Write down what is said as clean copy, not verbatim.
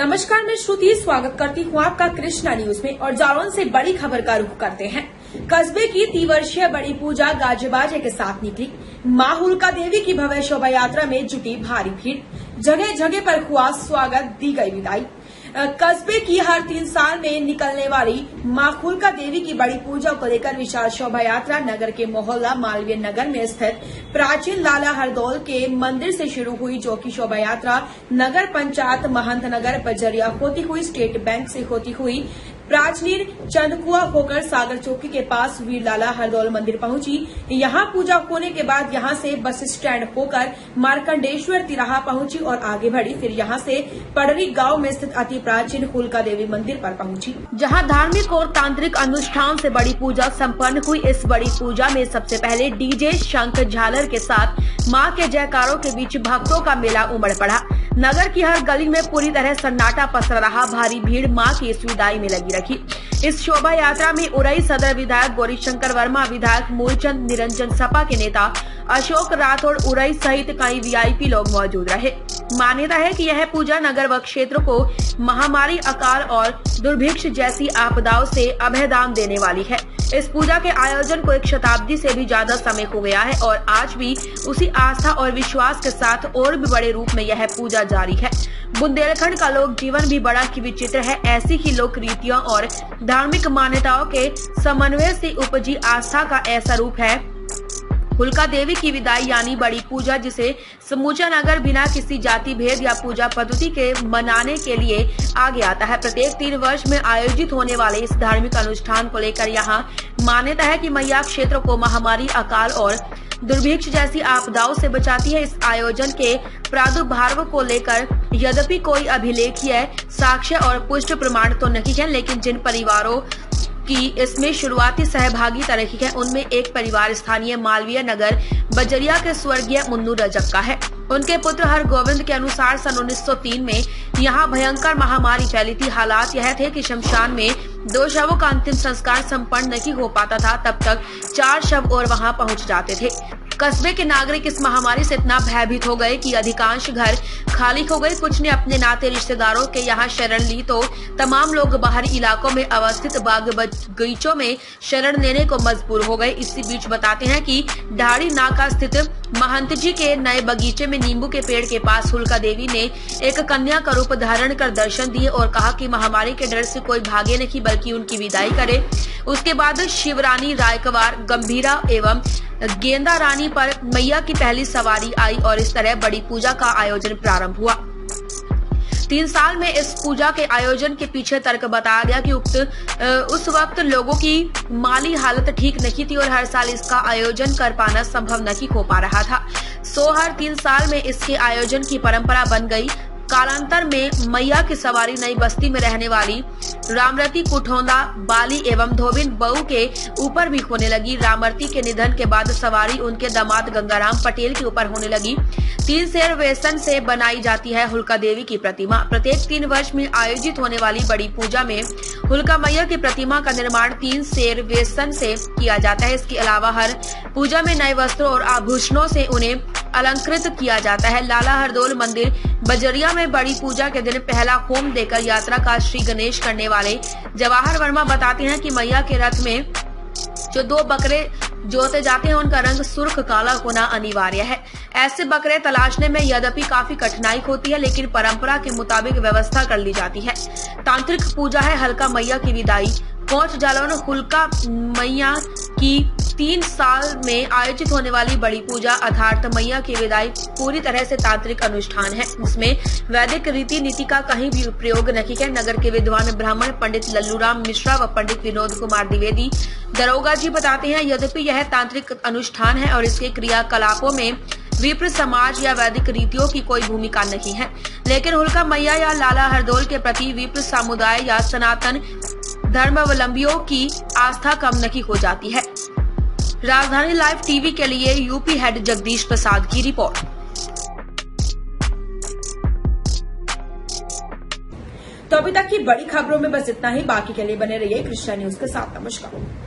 नमस्कार, मैं श्रुति स्वागत करती हूँ आपका कृष्णा न्यूज में। और जालौन से बड़ी खबर का रुख करते हैं। कस्बे की 3 वर्षीय बड़ी पूजा गाजे बाजे के साथ निकली। मां हुलका देवी की भव्य शोभा यात्रा में जुटी भारी भीड़। जगह जगह पर हुआ स्वागत, दी गई विदाई। कस्बे की हर 3 साल में निकलने वाली मां हुलका देवी की बड़ी पूजा को लेकर विशाल शोभा यात्रा नगर के मोहल्ला मालवीय नगर में स्थित प्राचीन लाला हरदौल के मंदिर से शुरू हुई, जो की शोभा यात्रा नगर पंचायत महंत नगर बजरिया होती हुई स्टेट बैंक से होती हुई प्राचीन चंदकुआ होकर सागर चौकी के पास वीर लाला हरदौल मंदिर पहुंची। यहां पूजा होने के बाद यहां से बस स्टैंड होकर मार्कंडेश्वर तिराहा पहुंची और आगे बढ़ी। फिर यहां से पडरी गांव में स्थित अति प्राचीन हुलका देवी मंदिर पर पहुंची, जहां धार्मिक और तांत्रिक अनुष्ठान से बड़ी पूजा संपन्न हुई। इस बड़ी पूजा में सबसे पहले डीजे, शंख, झालर के साथ मां के जयकारों के बीच भक्तों का मेला उमड़ पड़ा। नगर की हर गली में पूरी तरह सन्नाटा पसर रहा। भारी भीड़ मां की इस विदाई में लगी रखी। इस शोभा यात्रा में उरई सदर विधायक गौरीशंकर वर्मा, विधायक मूलचंद निरंजन, सपा के नेता अशोक राठौड़, उरई सहित कई वीआईपी लोग मौजूद रहे। मान्यता है कि यह पूजा नगर व क्षेत्र को महामारी, अकाल और दुर्भिक्ष जैसी आपदाओं से अभयदान देने वाली है। इस पूजा के आयोजन को 1 शताब्दी से भी ज्यादा समय हो गया है और आज भी उसी आस्था और विश्वास के साथ और भी बड़े रूप में यह पूजा जारी है। बुंदेलखंड का लोक जीवन भी बड़ा ही विचित्र है। ऐसी ही लोक रीतियों और धार्मिक मान्यताओं के समन्वय से उपजी आस्था का ऐसा रूप है हुलका देवी की विदाई यानी बड़ी पूजा, जिसे समूचा नगर बिना किसी जाति भेद या पूजा पद्धति के मनाने के लिए आगे आता है। प्रत्येक 3 वर्ष में आयोजित होने वाले इस धार्मिक अनुष्ठान को लेकर यहाँ मान्यता है कि मैया क्षेत्र को महामारी, अकाल और दुर्भिक्ष जैसी आपदाओं से बचाती है। इस आयोजन के प्रादुर्भाव को लेकर यद्यपि कोई अभिलेखीय साक्ष्य और पुष्ट प्रमाण तो नहीं है, लेकिन जिन परिवारों की इसमें शुरुआती सहभागिता रही है, उनमें एक परिवार स्थानीय मालवीय नगर बजरिया के स्वर्गीय मुन्नू रजक का है। उनके पुत्र हर गोविंद के अनुसार सन 1903 में यहाँ भयंकर महामारी फैली थी। हालात यह थे कि शमशान में 2 शवों का अंतिम संस्कार संपन्न नहीं हो पाता था, तब तक 4 शव और वहाँ पहुँच जाते थे। कस्बे के नागरिक इस महामारी से इतना भयभीत हो गए कि अधिकांश घर खाली हो गए। कुछ ने अपने नाते रिश्तेदारों के यहाँ शरण ली तो तमाम लोग बाहरी इलाकों में अवस्थित बाग बगीचों में शरण लेने को मजबूर हो गए। इसी बीच बताते हैं कि ढाड़ी नाका स्थित महंत जी के नए बगीचे में नींबू के पेड़ के पास हुलका देवी ने एक कन्या का रूप धारण कर दर्शन दिए और कहा कि महामारी के डर से कोई भागे नहीं, बल्कि उनकी विदाई करे। उसके बाद शिवरानी, रायकवार, गंभीरा एवं गेंदा रानी पर मैया की पहली सवारी आई और इस तरह बड़ी पूजा का आयोजन प्रारंभ हुआ। 3 साल में इस पूजा के आयोजन के पीछे तर्क बताया गया कि उस वक्त लोगों की माली हालत ठीक नहीं थी और हर साल इसका आयोजन कर पाना संभव नहीं हो पा रहा था। हर 3 साल में इसके आयोजन की परंपरा बन गई। कालांतर में मैया की सवारी नई बस्ती में रहने वाली रामरती, कुठौंदा, बाली एवं धोबिन बहू के ऊपर भी होने लगी। रामरती के निधन के बाद सवारी उनके दामाद गंगाराम पटेल के ऊपर होने लगी। 3 सेर वेसन से बनाई जाती है हुलका देवी की प्रतिमा। प्रत्येक 3 वर्ष में आयोजित होने वाली बड़ी पूजा में हुलका मैया की प्रतिमा का निर्माण 3 सेर वेसन से किया जाता है। इसके अलावा हर पूजा में नए वस्त्रों और आभूषणों से उन्हें अलंकृत किया जाता है। लाला हरदौल मंदिर बजरिया में बड़ी पूजा के दिन पहला होम देकर यात्रा का श्री गणेश करने वाले जवाहर वर्मा बताते हैं कि मैया के रथ में जो 2 बकरे जोते जाते हैं, उनका रंग सुर्ख काला होना अनिवार्य है। ऐसे बकरे तलाशने में यद्यपि काफी कठिनाई होती है, लेकिन परंपरा के मुताबिक व्यवस्था कर ली जाती है। तांत्रिक पूजा है हुलका मैया की विदाई। पहुंच जालौन हुलका मैया की 3 साल में आयोजित होने वाली बड़ी पूजा अर्थात मैया की विदाई पूरी तरह से तांत्रिक अनुष्ठान है। इसमें वैदिक रीति नीति का कहीं भी प्रयोग नहीं है। नगर के विद्वान ब्राह्मण पंडित लल्लूराम मिश्रा व पंडित विनोद कुमार द्विवेदी दरोगा जी बताते हैं, यद्यपि यह तांत्रिक अनुष्ठान है और इसके क्रियाकलापों में विप्र समाज या वैदिक रीतियों की कोई भूमिका नहीं है, लेकिन हुलका मैया या लाला हरदौल के प्रति विप्र समुदाय या सनातन धर्मावलंबियों की आस्था कम नहीं हो जाती है। राजधानी लाइव टीवी के लिए यूपी हेड जगदीश प्रसाद की रिपोर्ट। तो अभी तक की बड़ी खबरों में बस इतना ही। बाकी के लिए बने रहिए कृष्णा न्यूज के साथ। नमस्कार।